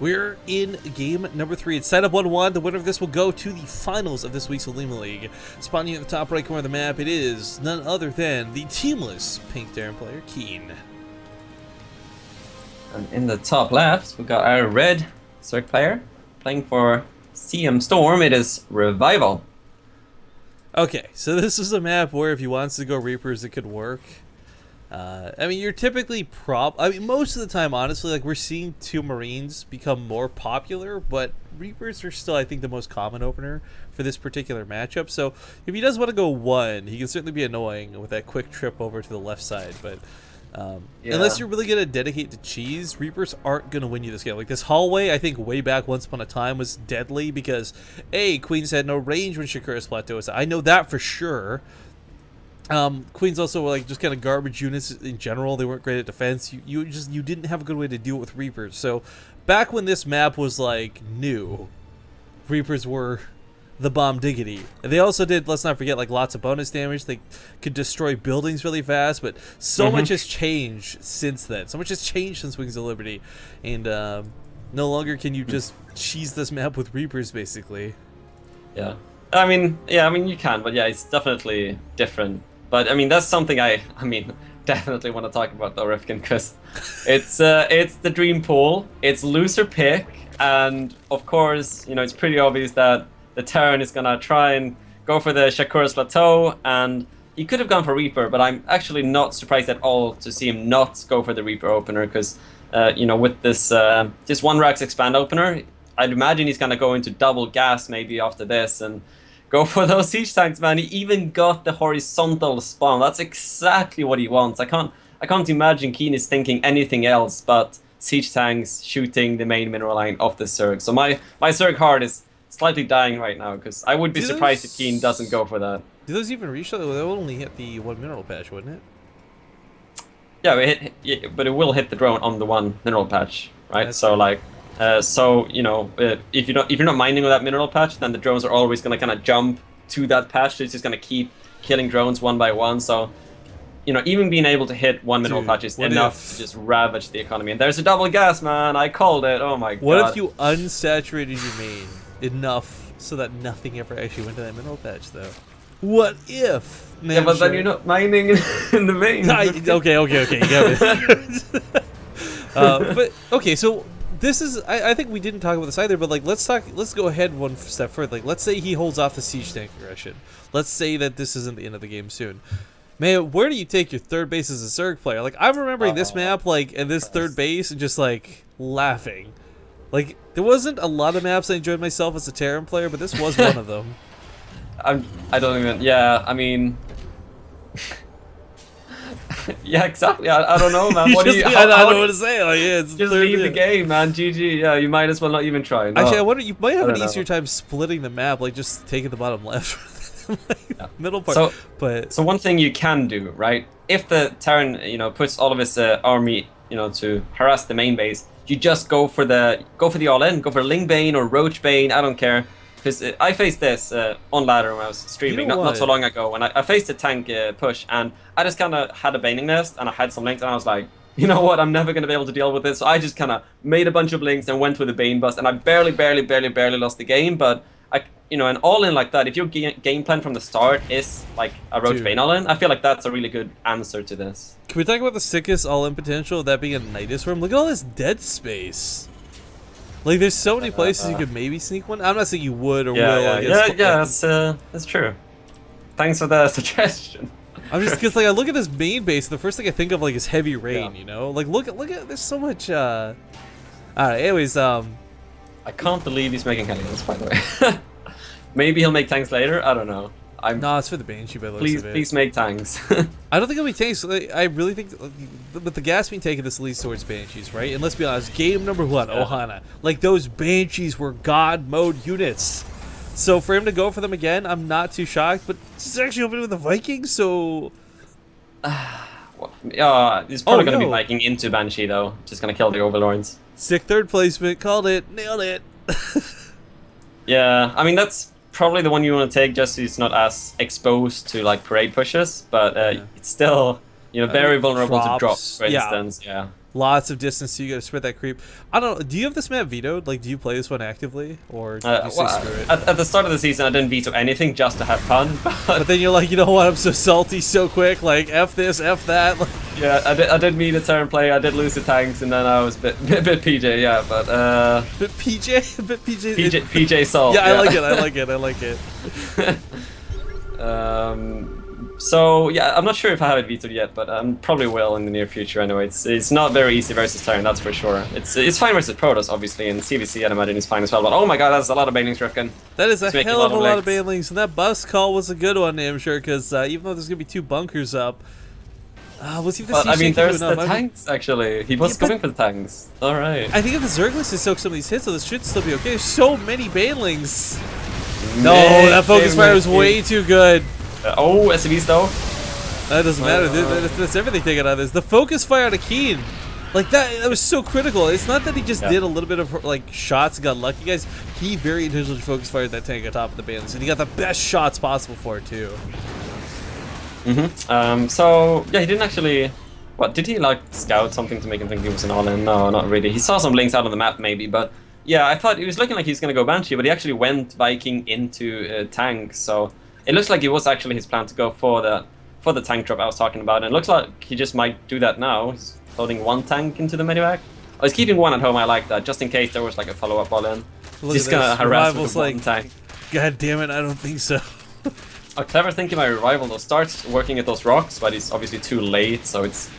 We're in game number 3. It's set up 1-1. The winner of this will go to the finals of this week's OlimoLeague. Spawning at the top right corner of the map, it is none other than the teamless Pink Darren player, Keen. And in the top left, we got our red Zerg player playing for CM Storm. It is Revival. Okay, so this is a map where if he wants to go Reapers, it could work. I mean, you're typically most of the time, honestly, like we're seeing 2 Marines become more popular, but Reapers are still, I think, the most common opener for this particular matchup. So if he does want to go 1, he can certainly be annoying with that quick trip over to the left side. But unless you're really going to dedicate to cheese, Reapers aren't going to win you this game. Like this hallway, I think way back once upon a time was deadly because, A, Queens had no range when Shakura's Plateau was. I know that for sure. Queens also were like just kind of garbage units in general. They weren't great at defense. You didn't have a good way to deal with Reapers. So back when this map was like new, Reapers were the bomb diggity. And they also did, let's not forget, like lots of bonus damage. They could destroy buildings really fast, but so much has changed since then. So much has changed since Wings of Liberty, and no longer can you just cheese this map with Reapers basically. Yeah, I mean you can, but yeah, it's definitely different. But I mean, that's something I definitely want to talk about though, Rifkin, because it's the dream pool. It's loser pick, and of course, you know, it's pretty obvious that the Terran is gonna try and go for the Shakura's Plateau, and he could have gone for Reaper, but I'm actually not surprised at all to see him not go for the Reaper opener, because you know, with this this 1 Rax expand opener, I'd imagine he's gonna go into double gas maybe after this and go for those siege tanks, man. He even got the horizontal spawn. That's exactly what he wants. I can't imagine Keen is thinking anything else but siege tanks shooting the main mineral line of the Zerg. So my Zerg heart is slightly dying right now, because I would be surprised if Keen doesn't go for that. Do those even reach? They will only hit the 1 mineral patch, wouldn't it? Yeah, but it will hit the drone on the 1 mineral patch, right? That's so like. So you know, if you're not mining with that mineral patch, then the drones are always gonna kind of jump to that patch. So it's just gonna keep killing drones 1 by 1. So, you know, even being able to hit 1 mineral patch is enough to just ravage the economy. And there's a double gas, man. I called it. Oh my god. What if you unsaturated your main enough so that nothing ever actually went to that mineral patch, though? What if? Yeah, but then you're not mining in the main. Okay, you got it. But okay, so. This is, I think we didn't talk about this either, but like let's go ahead one step further. Like let's say he holds off the siege tank aggression. Let's say that this isn't the end of the game soon. Man, where do you take your third base as a Zerg player? Like I'm remembering this map, like, and this third base and just like laughing. Like there wasn't a lot of maps I enjoyed myself as a Terran player, but this was one of them. I don't even, yeah, I mean... Yeah, exactly. I don't know, man. What do you? I don't know what to say. Like, yeah, it's just leave the game, man. GG. Yeah, you might as well not even try. No. Actually, I wonder. You might have an easier time splitting the map, like just taking the bottom left, like, middle part. So one thing you can do, right? If the Terran, you know, puts all of his army, you know, to harass the main base, you just go for the all-in. Go for Ling Bane or Roach Bane. I don't care. Because I faced this on ladder when I was streaming not so long ago, and I faced a tank push, and I just kind of had a Baning Nest, and I had some links, and I was like, you know what, I'm never going to be able to deal with this, so I just kind of made a bunch of links and went with the Bane Bust, and I barely lost the game, but, you know, an all-in like that, if your game plan from the start is like a Roach Bane all-in, I feel like that's a really good answer to this. Can we talk about the sickest all-in potential of that being a Nidus Worm? Look at all this dead space. Like, there's so many places you could maybe sneak one. I'm not saying you would or will. Yeah, that's true. Thanks for the suggestion. I'm just because like I look at this main base, the first thing I think of like is heavy rain. You know, like look at there's so much. All right. Anyways, I can't believe he's making cannons, by the way. Maybe he'll make tanks later. I don't know. No, it's for the Banshee, by the looks of it. Please make tanks. I don't think it'll be tanks. I really think with the gas being taken, this leads towards Banshees, right? And let's be honest, game number 1, Ohana, like those Banshees were God mode units. So for him to go for them again, I'm not too shocked. But it's actually opening with the Vikings, so. He's probably gonna be Viking into Banshee though. Just gonna kill the Overlords. Sick third placement, called it, nailed it. Yeah, I mean that's probably the one you want to take, just so it's not as exposed to like parade pushes, but it's still, you know, very vulnerable to drops, for instance. Yeah. lots of distance, so you got to spread that creep. I don't know. Do you have this map vetoed? Like, do you play this one actively, or do you say screw it? At the start of the season, I didn't veto anything just to have fun. But then you're like, you know what? I'm so salty so quick. Like, F this, F that. Yeah, I did meet a turn play. I did lose the tanks, and then I was bit PJ. Yeah, but bit PJ. PJ Salt. Yeah, I like it. I like it. So yeah, I'm not sure if I have it vetoed yet, but probably will in the near future. Anyway, it's not very easy versus Terran, that's for sure. It's fine versus Protoss, obviously, and CVC I'd imagine is fine as well. But oh my god, that's a lot of banelings, Rifkin. That is a hell of a lot of legs. banelings, and that bus call was a good one, I'm sure, because even though there's gonna be 2 bunkers up, we'll see if the Well, I mean, there's the enough. tanks actually. He was coming for the tanks. All right. I think if the Zerg list is soak some of these hits, so this should still be okay. There's so many banelings. No, that focus fire was way too good. Oh, SCVs though. That doesn't matter. That's everything taken out of this. The focus fire on a Keen, like that was so critical. It's not that he just did a little bit of like shots and got lucky, guys. He very intentionally focus fired that tank on top of the bands, and he got the best shots possible for it too. So yeah, he didn't actually. What did he like scout something to make him think he was an all-in? No, not really. He saw some links out on the map maybe, but yeah, I thought he was looking like he was gonna go Banshee, but he actually went Viking into tank. So it looks like it was actually his plan to go for the tank drop I was talking about, and it looks like he just might do that now. He's loading 1 tank into the medivac. Oh, he's keeping 1 at home. I like that, just in case there was like a follow-up all-in. He's gonna harass with one tank. God damn it! I don't think so. A clever thinking by Revival though, starts working at those rocks, but he's obviously too late, so it's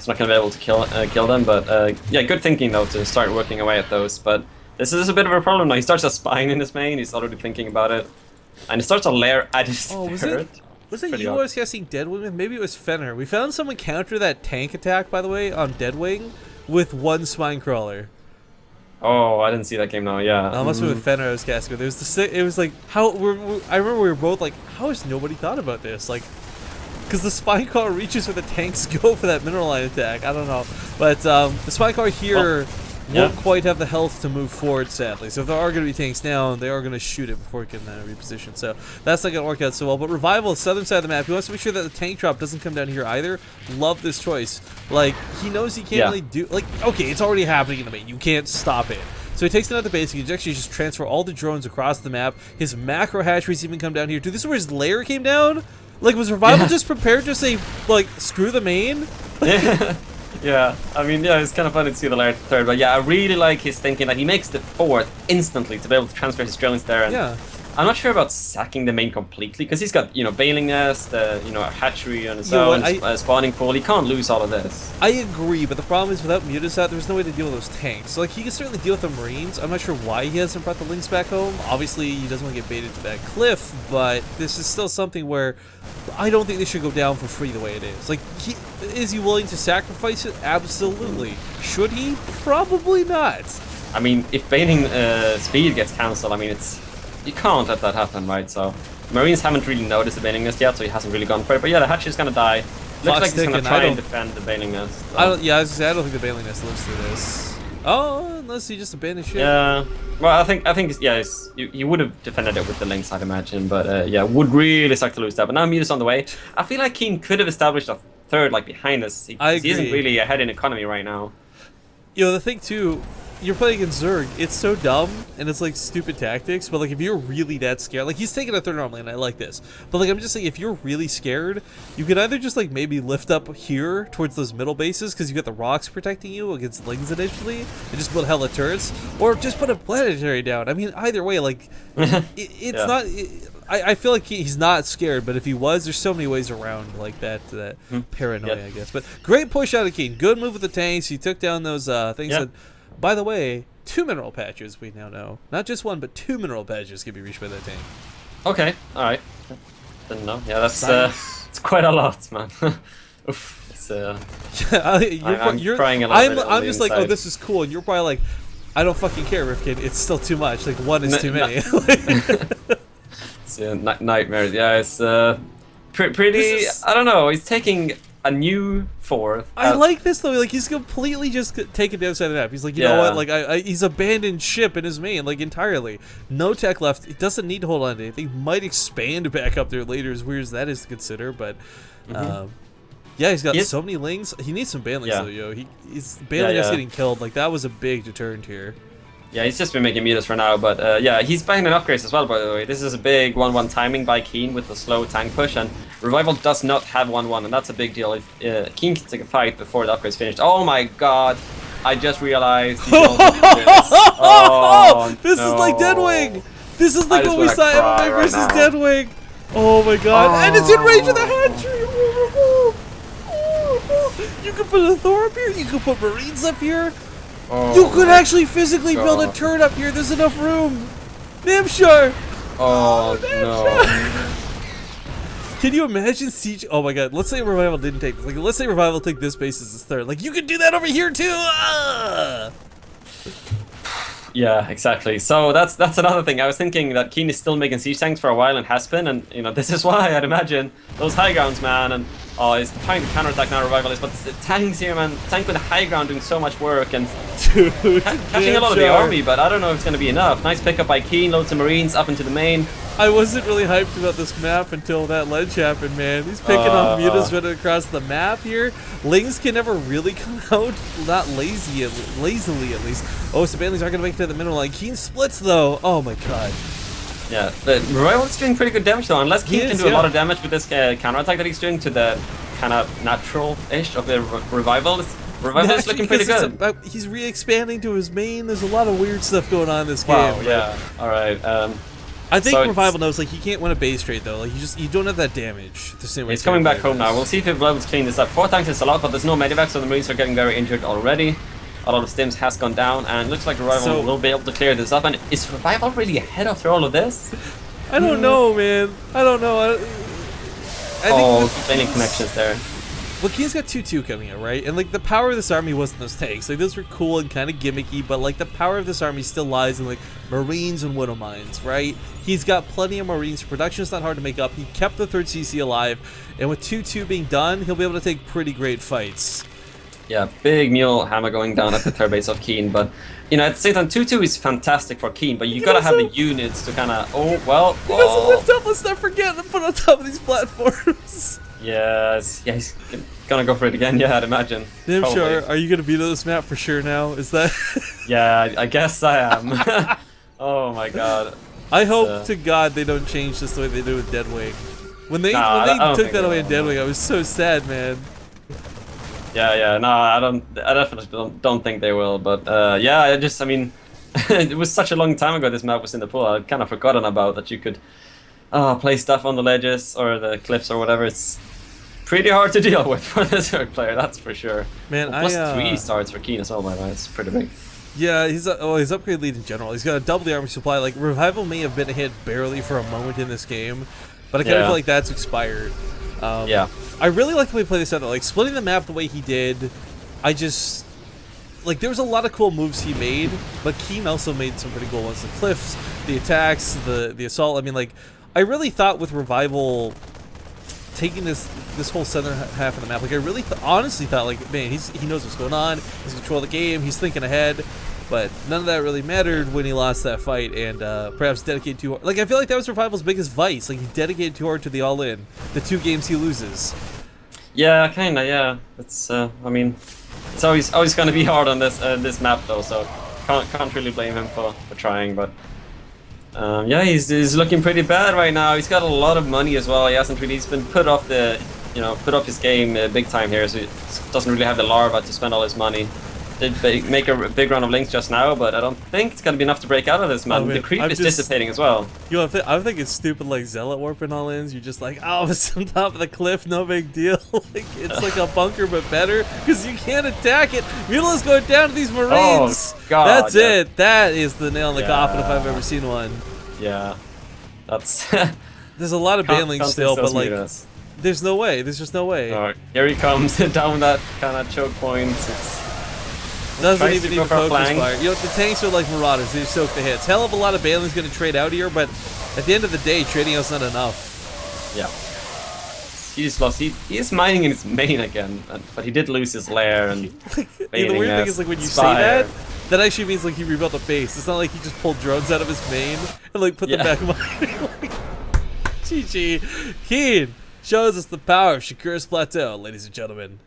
not gonna be able to kill them. But yeah, good thinking though to start working away at those. But this is a bit of a problem now. He starts a spine in his main. He's already thinking about it, and he starts a lair at his third. Was it you who was casting Deadwing? Maybe it was Fenner. We found someone counter that tank attack, by the way, on Deadwing with 1 spine crawler. Oh, I didn't see that game now. Yeah. That must have been Fenner I was casting with. It was like how I remember we were both like, how has nobody thought about this? Like, because the spine crawler reaches where the tanks go for that mineral line attack. I don't know, but the spine crawler here won't quite have the health to move forward, sadly. So if there are going to be tanks down, they are going to shoot it before it can reposition. So that's not going to work out so well. But Revival, southern side of the map, he wants to make sure that the tank drop doesn't come down here either. Love this choice. Like, he knows he can't really do... Like, okay, it's already happening in the main. You can't stop it. So he takes it out of the base. He can actually just transfer all the drones across the map. His macro hatcheries even come down here. Dude, this is where his lair came down? Like, was Revival just prepared to say, like, screw the main? Yeah, I mean, yeah, it's kind of funny to see the lair third, but yeah, I really like his thinking that he makes the 4th instantly to be able to transfer his drillings there. And I'm not sure about sacking the main completely, because he's got, you know, Bailing Nest, you know, a hatchery on his own, spawning pool. He can't lose all of this. I agree, but the problem is without Mutas out, there's no way to deal with those tanks. So, like, he can certainly deal with the Marines. I'm not sure why he hasn't brought the Lynx back home. Obviously, he doesn't want to get baited to that cliff, but this is still something where I don't think they should go down for free the way it is. Like, is he willing to sacrifice it? Absolutely. Should he? Probably not. I mean, if baiting speed gets cancelled, I mean, you can't let that happen, right? So Marines haven't really noticed the Bailing Nest yet, so he hasn't really gone for it. But yeah, the hatch is gonna die. Looks like he's gonna try and defend the Bailing Nest. So. I was gonna say, I don't think the Bailing Nest lives through this. Oh, unless he just abandoned ship. Yeah. Well, I think yeah, you would have defended it with the Lynx, I'd imagine. But yeah, would really suck to lose that. But now Mutas on the way. I feel like Keen could have established a 3rd, like behind us. He isn't really ahead in economy right now. You know, the thing too, you're playing against Zerg. It's so dumb, and it's like stupid tactics, but like if you're really that scared, like he's taking a 3rd normally, and I like this. But like I'm just saying, if you're really scared, you can either just like maybe lift up here towards those middle bases, because you got the rocks protecting you against Lings initially, and just build hella turrets, or just put a planetary down. I mean, either way, like, it's not... I feel like he's not scared, but if he was, there's so many ways around like that paranoia, I guess. But great push out of Keen. Good move with the tanks. He took down those things that, by the way, 2 mineral patches we now know. Not just 1, but 2 mineral patches can be reached by that tank. Okay, alright. Didn't know. Yeah, that's it's quite a lot, man. Oof. It's, you're crying a lot. I'm just like, oh, this is cool, and you're probably like, I don't fucking care, Rifkin. It's still too much. Like 1 is too many. Nightmare. Yeah, it's pretty. I don't know. He's taking a new 4th. I like this though. Like he's completely just taken the other side of the map. He's like, you know what? Like he's abandoned ship in his main, like entirely. No tech left. It doesn't need to hold on to anything. Might expand back up there later, as weird as that is to consider. But yeah, Yeah, he's got so many lings. He needs some banelings though, yo. He's baneling us getting killed. Like that was a big deterrent here. Yeah, he's just been making mutas for now, but yeah, he's buying an upgrades as well, by the way. This is a big 1-1 timing by Keen with the slow tank push, and Revival does not have 1-1, and that's a big deal. If Keen can take a fight before the upgrade's finished. Oh my god, I just realized you don't do this. Oh, this is like Deadwing! This is like what we saw MMA versus Deadwing! Oh my god, and it's in range of the hatchery! You can put a Thor up here, you can put Marines up here. Oh, you could actually physically build a turret up here. There's enough room. Nimshar. Oh no. Can you imagine siege? Oh my god. Let's say Revival didn't take this. Like, let's say Revival took this base as his third. Like, you could do that over here too. Ah! Yeah, exactly. So that's another thing. I was thinking that Keen is still making siege tanks for a while and has been, and you know this is why I'd imagine those high grounds, man. And he's trying to counterattack now, Revival is, but the tanks here, man. Tank with the high ground doing so much work and catching a lot of the army, but I don't know if it's going to be enough. Nice pickup by Keen, loads of Marines up into the main. I wasn't really hyped about this map until that ledge happened, man. He's picking up mutas running across the map here. Lings can never really come out, not lazily at least. Oh, so banelings aren't going to make it to the middle line. Keen splits though. Oh my god. Yeah, the Revival is doing pretty good damage though, unless Keen can do a lot of damage with this counterattack that he's doing to the kind of natural-ish of the Revival. Revival is looking pretty good. He's re-expanding to his main. There's a lot of weird stuff going on in this game. Wow, yeah. Alright, I think so Revival knows, like, he can't win a base trade though. Like, you don't have that damage the same way. He's coming back home now. We'll see if Revival's clean this up. 4 tanks is a lot, but there's no medivac, so the Marines are getting very injured already. A lot of stims has gone down, and looks like Revival will be able to clear this up. And is Revival really ahead after all of this? I don't know, man. I don't know. I think any connections there. Well, Keen's got 2-2 coming in, right? And like the power of this army wasn't those tanks. Like those were cool and kind of gimmicky, but like the power of this army still lies in like Marines and Widow Mines, right? He's got plenty of Marines. Production's not hard to make up. He kept the 3rd CC alive, and with 2-2 being done, he'll be able to take pretty great fights. Yeah, big mule hammer going down at the 3rd base of Keen, but you know, at the same time, 2-2 is fantastic for Keen, but you gotta have the units to kind of. Oh well. He doesn't lift up. Let's not forget to put on top of these platforms. Yes, yeah, he's gonna go for it again. Yeah, I'd imagine. Nimshar, are you gonna beat this map for sure now? Is that? Yeah, I guess I am. Oh my god. I hope to God they don't change this the way they do with Deadwing. When they took that away in Deadwing, I was so sad, man. Yeah, no, I definitely don't think they will. But yeah, I mean, it was such a long time ago this map was in the pool. I'd kind of forgotten about that you could play stuff on the ledges or the cliffs or whatever. It's pretty hard to deal with for the Zerg player, that's for sure. Man, well, plus 3 starts for Keen as well, by the way. It's pretty big. Yeah, his upgrade lead in general. He's got a double the army supply. Like Revival may have been hit barely for a moment in this game, but I kind of feel like that's expired. Yeah. I really like the way he played this out though. Like splitting the map the way he did, I just like there was a lot of cool moves he made, but Keen also made some pretty cool ones. The cliffs, the attacks, the assault. I mean, like I really thought with Revival taking this whole southern half of the map, like I really honestly thought, like, man, he knows what's going on, he's in control of the game, he's thinking ahead, but none of that really mattered when he lost that fight and perhaps dedicated too hard. Like I feel like that was Revival's biggest vice. Like he dedicated too hard to the all-in, the 2 games he loses. Yeah, kinda. Yeah, it's. I mean, it's always gonna be hard on this map though, so can't really blame him for trying, but. Yeah, he's looking pretty bad right now. He's got a lot of money as well. He's been put off his game big time here, so he doesn't really have the larva to spend all his money. Did make a big run of links just now, but I don't think it's gonna be enough to break out of this, man. The creep is dissipating as well. You know, I'm thinking stupid like Zealot warping all ins. You're just like, oh, it's on top of the cliff, no big deal. Like it's like a bunker but better because you can't attack it. Mutila's going down to these Marines. Oh god, that's it. That is the nail in the coffin if I've ever seen one. Yeah, that's. There's a lot of banelings still, but like, there's no way. There's just no way. All right, here he comes down that kind of choke point. Doesn't even need to focus fire. You know, the tanks are like Marauders. They just soak the hits. Hell of a lot of banelings going to trade out here, but at the end of the day, trading out's not enough. Yeah. He's lost. He is mining in his main again, but he did lose his lair and. The weird thing is, like, when you say that, that actually means like he rebuilt a base. It's not like he just pulled drones out of his main and like put them back mining. Like, GG. Keen, Shows us the power of Shakur's Plateau, ladies and gentlemen.